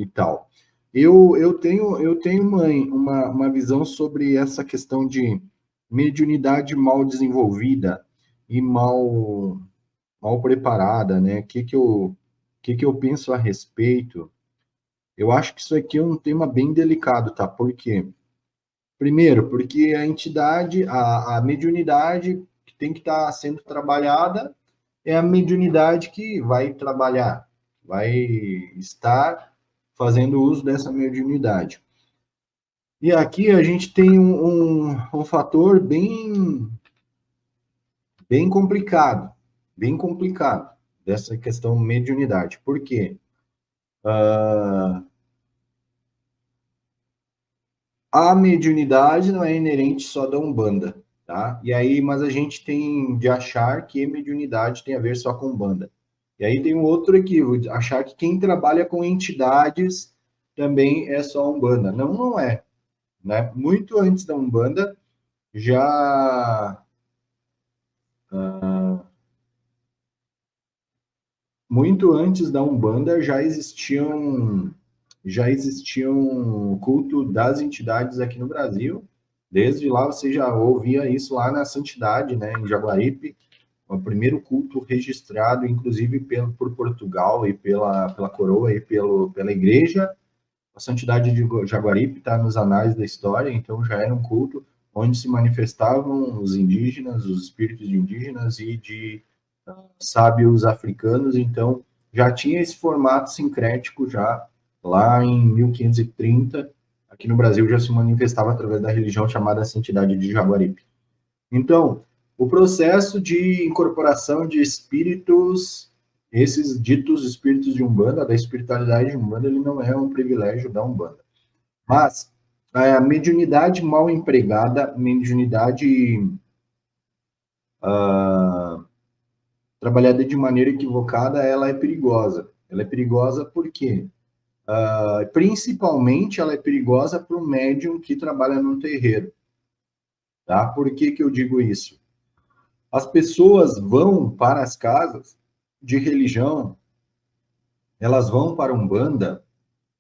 e tal. Eu tenho uma visão sobre essa questão de mediunidade mal desenvolvida e mal preparada, né? O que que eu penso a respeito? Eu acho que isso aqui é um tema bem delicado, tá? Por quê? Primeiro, porque a entidade, a mediunidade que tem que estar sendo trabalhada é a mediunidade que vai trabalhar, vai estar fazendo uso dessa mediunidade. E aqui a gente tem um fator bem complicado dessa questão mediunidade. Por quê? A mediunidade não é inerente só da Umbanda, tá? E aí, mas a gente tem de achar que mediunidade tem a ver só com Umbanda. E aí tem um outro equívoco, de achar que quem trabalha com entidades também é só Umbanda. Não, não é, né? Muito antes da Umbanda, já muito antes da Umbanda já existiam culto das entidades aqui no Brasil. Desde lá você já ouvia isso lá na Santidade, né, em Jaguaripe, o primeiro culto registrado, inclusive por Portugal e pela coroa e pela igreja. A Santidade de Jaguaripe está nos anais da história, então já era um culto onde se manifestavam os indígenas, os espíritos de indígenas e de sábios africanos, então já tinha esse formato sincrético já lá em 1530, aqui no Brasil já se manifestava através da religião chamada Santidade de Jaguaripe. Então, o processo de incorporação de espíritos, esses ditos espíritos de Umbanda, da espiritualidade de Umbanda, ele não é um privilégio da Umbanda. Mas a mediunidade mal empregada, mediunidade trabalhada de maneira equivocada, ela é perigosa. Ela é perigosa por quê? Principalmente ela é perigosa para o médium que trabalha no terreiro. Tá? Por que que eu digo isso? As pessoas vão para as casas de religião, elas vão para Umbanda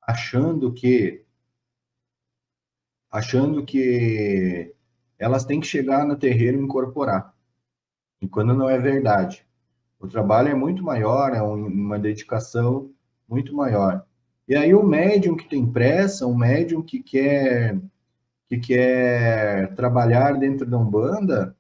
achando que elas têm que chegar no terreiro e incorporar. E quando não é verdade. O trabalho é muito maior, é uma dedicação muito maior. E aí o médium que tem pressa, o médium que quer trabalhar dentro da Umbanda,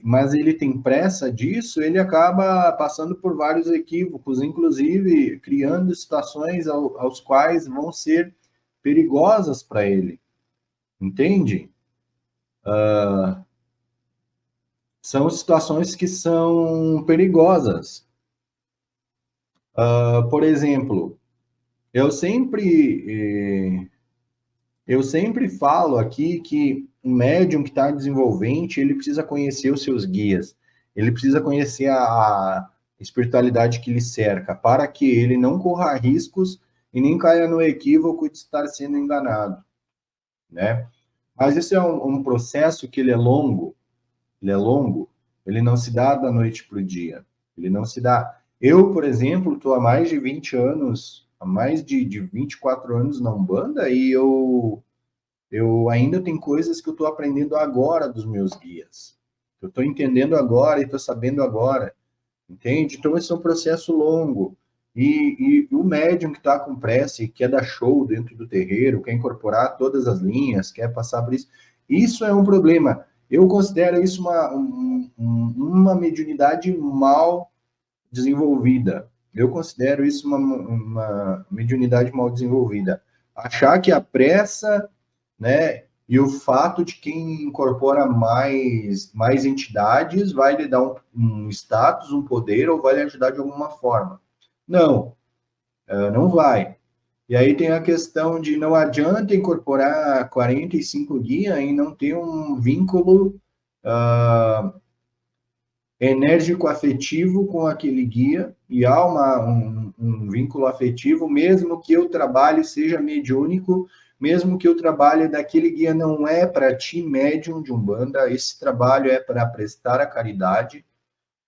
mas ele tem pressa disso, ele acaba passando por vários equívocos, inclusive criando situações aos quais vão ser perigosas para ele, entende? São situações que são perigosas. Por exemplo, eu sempre, eu sempre falo aqui que um médium que está desenvolvente, ele precisa conhecer os seus guias, ele precisa conhecer a espiritualidade que lhe cerca, para que ele não corra riscos e nem caia no equívoco de estar sendo enganado, né? Mas isso é um processo que ele é longo, ele não se dá da noite para o dia, ele não se dá. Eu, por exemplo, estou há mais de 20 anos, há mais de 24 anos na Umbanda, e eu ainda tenho coisas que eu estou aprendendo agora dos meus guias. Eu estou entendendo agora e estou sabendo agora, entende? Então, esse é um processo longo. E o médium que está com pressa e quer dar show dentro do terreiro, quer incorporar todas as linhas, quer passar por isso, isso é um problema. Eu considero isso uma mediunidade mal desenvolvida. Eu considero isso uma mediunidade mal desenvolvida. Achar que a pressa, né, e o fato de quem incorpora mais entidades vai lhe dar um status, um poder, ou vai lhe ajudar de alguma forma. Não, não vai. E aí tem a questão de não adianta incorporar 45 guias e não ter um vínculo enérgico afetivo com aquele guia, e há um vínculo afetivo, mesmo que o trabalho seja mediúnico, mesmo que o trabalho daquele guia não é para ti, médium de Umbanda, esse trabalho é para prestar a caridade.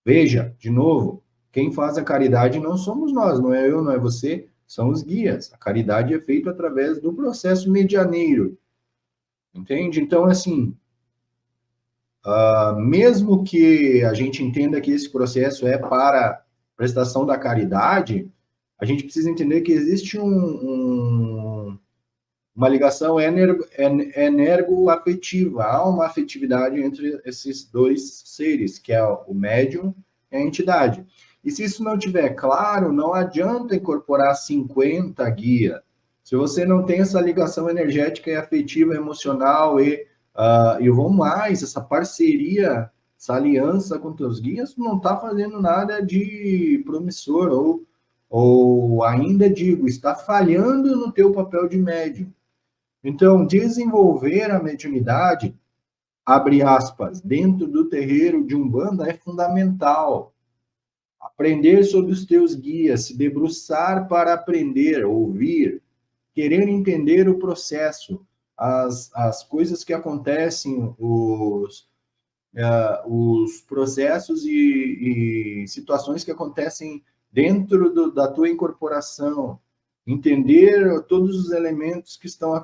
Veja, de novo, quem faz a caridade não somos nós, não é eu, não é você, são os guias. A caridade é feita através do processo medianeiro, entende? Então, assim, mesmo que a gente entenda que esse processo é para prestação da caridade, a gente precisa entender que existe uma ligação energoafetiva, há uma afetividade entre esses dois seres, que é o médium e a entidade. E se isso não tiver claro, não adianta incorporar 50 guias. Se você não tem essa ligação energética e afetiva, emocional e vamos mais, essa parceria, essa aliança com teus guias, não está fazendo nada de promissor ou ainda digo, está falhando no teu papel de médium. Então, desenvolver a mediunidade, abre aspas, dentro do terreiro de Umbanda é fundamental. Aprender sobre os teus guias, se debruçar para aprender, ouvir, querer entender o processo, as coisas que acontecem, os processos e situações que acontecem dentro da tua incorporação, entender todos os elementos que estão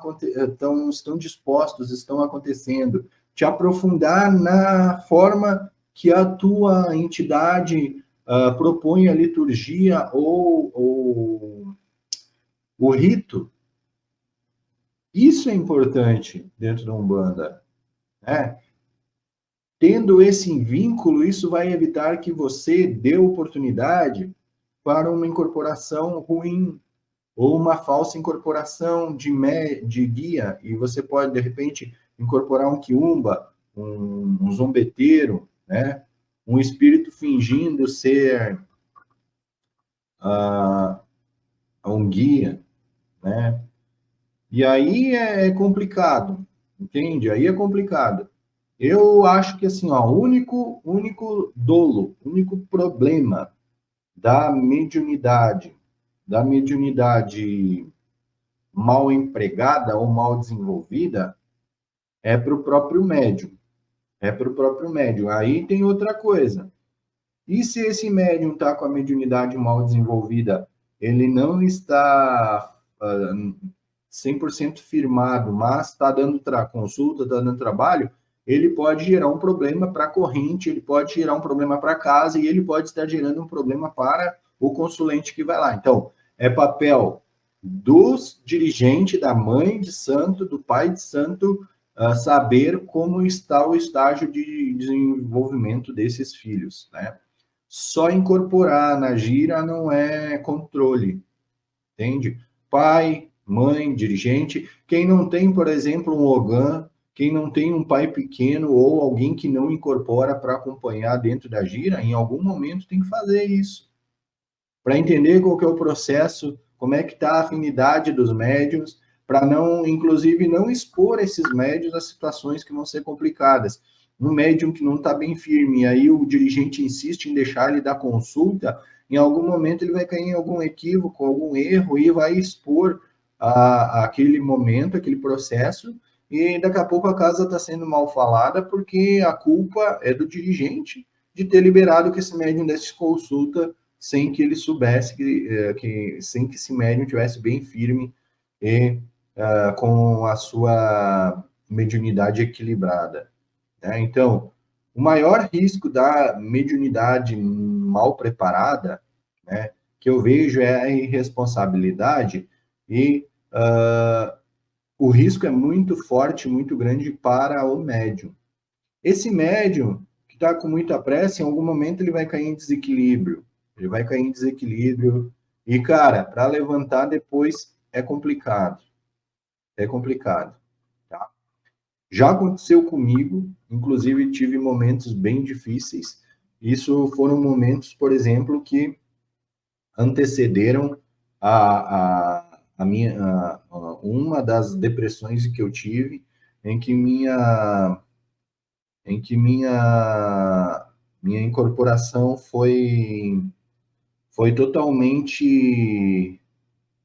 dispostos, estão acontecendo, te aprofundar na forma que a tua entidade propõe a liturgia ou o rito. Isso é importante dentro da Umbanda, né? Tendo esse vínculo, isso vai evitar que você dê oportunidade para uma incorporação ruim ou uma falsa incorporação de guia, e você pode, de repente, incorporar um quiumba, um zombeteiro, né? Um espírito fingindo ser um guia, né? E aí é complicado, entende? Aí é complicado. Eu acho que, assim, ó, o único dolo, único problema da mediunidade mal empregada ou mal desenvolvida é para o próprio médium. É para o próprio médium. Aí tem outra coisa. E se esse médium está com a mediunidade mal desenvolvida, ele não está 100% firmado, mas está dando consulta, está dando trabalho, ele pode gerar um problema para a corrente, ele pode gerar um problema para casa e ele pode estar gerando um problema para o consulente que vai lá. Então, é papel dos dirigentes, da mãe de santo, do pai de santo, saber como está o estágio de desenvolvimento desses filhos, né? Só incorporar na gira não é controle, entende? Pai, mãe, dirigente, quem não tem, por exemplo, um ogã, quem não tem um pai pequeno ou alguém que não incorpora para acompanhar dentro da gira, em algum momento tem que fazer isso. Para entender qual que é o processo, como é que está a afinidade dos médiuns, para não, inclusive, não expor esses médiuns a situações que vão ser complicadas. Um médium que não está bem firme, aí o dirigente insiste em deixar ele dar consulta, em algum momento ele vai cair em algum equívoco, algum erro, e vai expor aquele momento, aquele processo, e daqui a pouco a casa está sendo mal falada, porque a culpa é do dirigente de ter liberado que esse médium desse consulta sem que ele soubesse, sem que esse médium tivesse bem firme e com a sua mediunidade equilibrada, né? Então, o maior risco da mediunidade mal preparada, né, que eu vejo é a irresponsabilidade e o risco é muito forte, muito grande para o médium. Esse médium que está com muita pressa, em algum momento ele vai cair em desequilíbrio. Ele vai cair em desequilíbrio. E, cara, para levantar depois é complicado. É complicado. Tá? Já aconteceu comigo, inclusive tive momentos bem difíceis. Isso foram momentos, por exemplo, que antecederam uma das depressões que eu tive, em que minha incorporação foi totalmente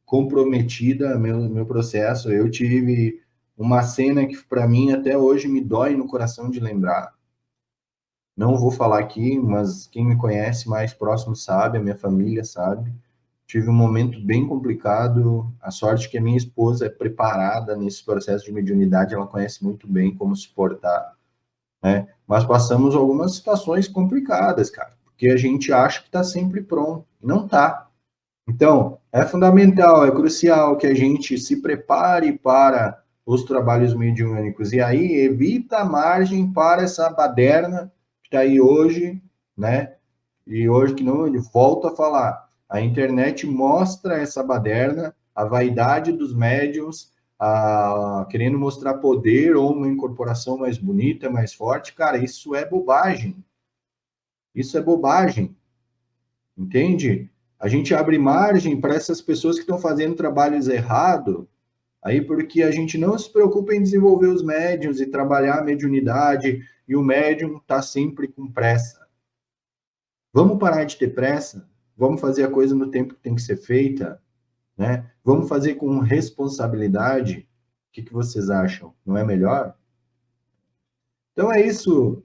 comprometida, meu processo. Eu tive uma cena que para mim até hoje me dói no coração de lembrar. Não vou falar aqui, mas quem me conhece mais próximo sabe, a minha família sabe. tive um momento bem complicado. A sorte que a minha esposa é preparada nesse processo de mediunidade, ela conhece muito bem como suportar, né? Mas passamos algumas situações complicadas, cara, porque a gente acha que está sempre pronto, e não está. Então, é fundamental, é crucial que a gente se prepare para os trabalhos mediúnicos, e aí evita a margem para essa baderna que está aí hoje, né? E hoje que não, ele volta a falar, a internet mostra essa baderna, a vaidade dos médiums, querendo mostrar poder ou uma incorporação mais bonita, mais forte. Cara, isso é bobagem. Isso é bobagem, entende? A gente abre margem para essas pessoas que estão fazendo trabalhos errados, aí porque a gente não se preocupa em desenvolver os médiums e trabalhar a mediunidade, e o médium está sempre com pressa. Vamos parar de ter pressa? Vamos fazer a coisa no tempo que tem que ser feita, né? Vamos fazer com responsabilidade? O que vocês acham? Não é melhor? Então é isso,